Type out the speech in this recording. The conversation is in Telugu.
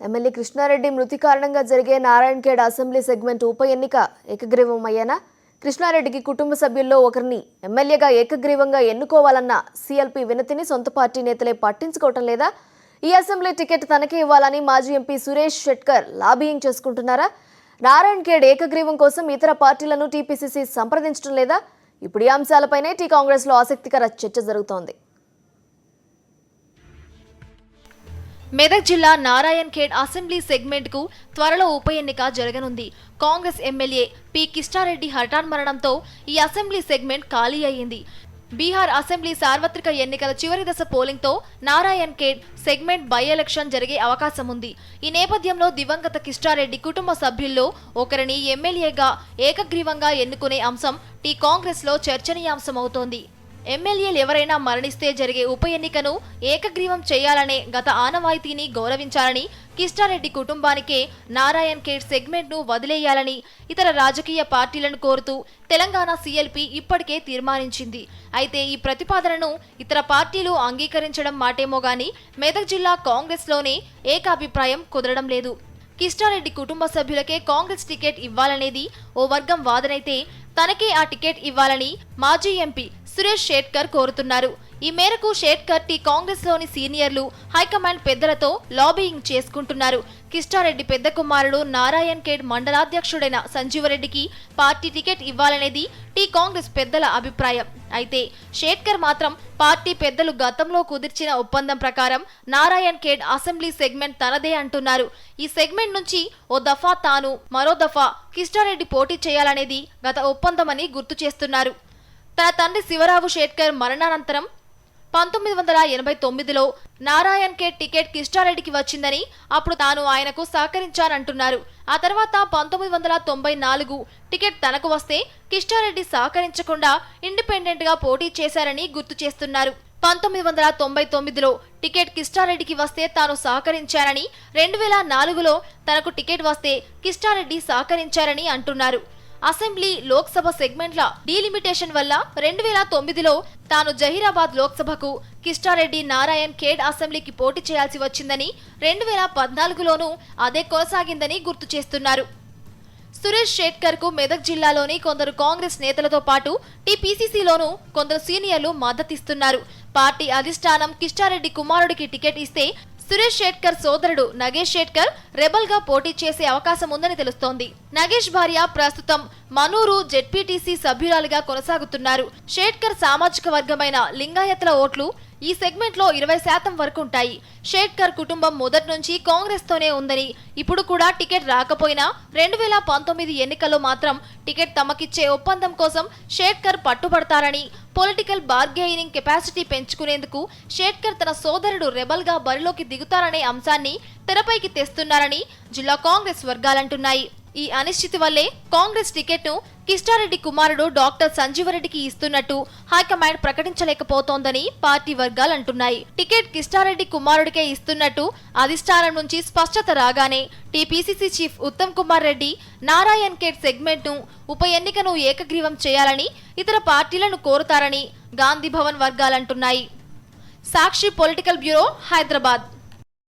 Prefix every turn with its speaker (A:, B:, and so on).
A: ఎమ్మెల్యే కృష్ణారెడ్డి మృతి కారణంగా జరిగే నారాయణఖేడ్ అసెంబ్లీ సెగ్మెంట్ ఉప ఎన్నిక ఏకగ్రీవమయ్యేనా? కృష్ణారెడ్డికి కుటుంబ సభ్యుల్లో ఒకరిని ఎమ్మెల్యేగా ఏకగ్రీవంగా ఎన్నుకోవాలన్న సీఎల్పీ వినతిని సొంత పార్టీ నేతలే పట్టించుకోవటం లేదా? ఈ అసెంబ్లీ టికెట్ తనకే ఇవ్వాలని మాజీ ఎంపీ సురేష్ షెట్కర్ లాబియింగ్ చేసుకుంటున్నారా? నారాయణఖేడ్ ఏకగ్రీవం కోసం ఇతర పార్టీలను టీపీసీసీ సంప్రదించడం లేదా? ఇప్పుడు ఈ అంశాలపైనే టీ కాంగ్రెస్లో ఆసక్తికర చర్చ జరుగుతోంది.
B: మెదక్ జిల్లా నారాయణఖేడ్ అసెంబ్లీ సెగ్మెంట్ కు త్వరలో ఉప ఎన్నిక జరగనుంది. కాంగ్రెస్ ఎమ్మెల్యే పి కృష్ణారెడ్డి హఠాన్ మరణంతో ఈ అసెంబ్లీ సెగ్మెంట్ ఖాళీ అయ్యింది. బీహార్ అసెంబ్లీ సార్వత్రిక ఎన్నికల చివరి దశ పోలింగ్ తో నారాయణఖేడ్ సెగ్మెంట్ బై ఎలక్షన్ జరిగే అవకాశం ఉంది. ఈ నేపథ్యంలో దివంగత కృష్ణారెడ్డి కుటుంబ సభ్యుల్లో ఒకరిని ఎమ్మెల్యేగా ఏకగ్రీవంగా ఎన్నుకునే అంశం టీ కాంగ్రెస్ లో చర్చనీయాంశమవుతోంది. ఎమ్మెల్యేలు ఎవరైనా మరణిస్తే జరిగే ఉప ఎన్నికను ఏకగ్రీవం చేయాలనే గత ఆనవాయితీని గౌరవించాలని, కృష్ణారెడ్డి కుటుంబానికే నారాయణఖేడ్ సెగ్మెంట్ ను వదిలేయాలని ఇతర రాజకీయ పార్టీలను కోరుతూ తెలంగాణ సీఎల్పీ ఇప్పటికే తీర్మానించింది. అయితే ఈ ప్రతిపాదనను ఇతర పార్టీలు అంగీకరించడం మాటేమో గానీ మెదక్ జిల్లా కాంగ్రెస్ లోనే ఏకాభిప్రాయం కుదరడం లేదు. కృష్ణారెడ్డి కుటుంబ సభ్యులకే కాంగ్రెస్ టికెట్ ఇవ్వాలనేది ఓ వర్గం వాదనైతే, తనకే ఆ టికెట్ ఇవ్వాలని మాజీ ఎంపీ సురేష్ షెట్కర్ కోరుతున్నారు. ఈ మేరకు షెట్కర్ టీ కాంగ్రెస్ లోని సీనియర్లు, హైకమాండ్ పెద్దలతో లాబియింగ్ చేసుకుంటున్నారు. కృష్ణారెడ్డి పెద్ద కుమారుడు నారాయణఖేడ్ మండలాధ్యక్షుడైన సంజీవరెడ్డికి పార్టీ టికెట్ ఇవ్వాలనేది టీ కాంగ్రెస్ పెద్దల అభిప్రాయం. అయితే షెట్కర్ మాత్రం పార్టీ పెద్దలు గతంలో కుదిర్చిన ఒప్పందం ప్రకారం నారాయణఖేడ్ అసెంబ్లీ సెగ్మెంట్ తనదే అంటున్నారు. ఈ సెగ్మెంట్ నుంచి ఓ దఫా తాను, మరో దఫా కృష్ణారెడ్డి పోటీ చేయాలనేది గత ఒప్పందమని గుర్తు చేస్తున్నారు. తన తండ్రి శివరావు షెట్కర్ మరణానంతరం 1989లో నారాయణఖేడ్ టికెట్ కృష్ణారెడ్డికి వచ్చిందని, అప్పుడు తాను ఆయనకు సహకరించానంటున్నారు. ఆ తర్వాత 1994 టికెట్ తనకు వస్తే కృష్ణారెడ్డి సహకరించకుండా ఇండిపెండెంట్ గా పోటీ చేశారని గుర్తు చేస్తున్నారు. 1999లో టికెట్ కృష్ణారెడ్డికి వస్తే తాను సహకరించారని, 2004లో తనకు టికెట్ వస్తే కృష్ణారెడ్డి సహకరించారని అంటున్నారు. అసెంబ్లీ, లోక్సభ సెగ్మెంట్ల డీలిమిటేషన్ వల్ల 2009లో తాను జహీరాబాద్ లోక్సభకు, కృష్ణారెడ్డి నారాయణఖేడ్ అసెంబ్లీకి పోటీ చేయాల్సి వచ్చిందని, 2014లోనూ అదే కొనసాగిందని గుర్తు చేస్తున్నారు. సురేష్ షెట్కర్ కు మెదక్ జిల్లాలోని కొందరు కాంగ్రెస్ నేతలతో పాటు టీపీసీసీలోనూ కొందరు సీనియర్లు మద్దతిస్తున్నారు. పార్టీ అధిష్టానం కృష్ణారెడ్డి కుమారుడికి టికెట్ ఇస్తే సురేష్ షెట్కర్ సోదరుడు నగేష్ షెట్కర్ రెబల్ గా పోటీ చేసే అవకాశం ఉందని తెలుస్తోంది. నగేష్ భార్య ప్రస్తుతం మనూరు జెడ్పీటీసీ సభ్యురాలిగా కొనసాగుతున్నారు. షెట్కర్ సామాజిక వర్గమైన లింగాయతుల ఓట్లు ఈ సెగ్మెంట్ లో 20% వరకు ఉంటాయి. షెట్కర్ కుటుంబం మొదటి నుంచి కాంగ్రెస్ తోనే ఉందని, ఇప్పుడు కూడా టికెట్ రాకపోయినా 2019 ఎన్నికల్లో మాత్రం టికెట్ తమకిచ్చే ఒప్పందం కోసం Shetkar పట్టుబడతారని, political bargaining capacity పెంచుకునేందుకు Shetkar తన సోదరుడు రెబల్ గా బరిలోకి దిగుతారనే అంశాన్ని తెరపైకి తెస్తున్నారని జిల్లా కాంగ్రెస్ వర్గాలంటున్నాయి. ఈ అనిశ్చితి వల్లే కాంగ్రెస్ టికెట్ ను కృష్ణారెడ్డి కుమారుడు డాక్టర్ సంజీవరెడ్డికి ఇస్తున్నట్టు హైకమాండ్ ప్రకటించలేకపోతోందని పార్టీ వర్గాలు అంటున్నాయి. టికెట్ కృష్ణారెడ్డి కుమారుడికే ఇస్తున్నట్టు అధిష్టానం నుంచి స్పష్టత రాగానే TPCC chief Uttam Kumar Reddy Narayankhed segment ను ఉప ఎన్నికను ఏకగ్రీవం చేయాలని ఇతర పార్టీలను కోరుతారని గాంధీ భవన్ వర్గాలంటున్నాయి. సాక్షి పొలిటికల్ బ్యూరో, హైదరాబాద్.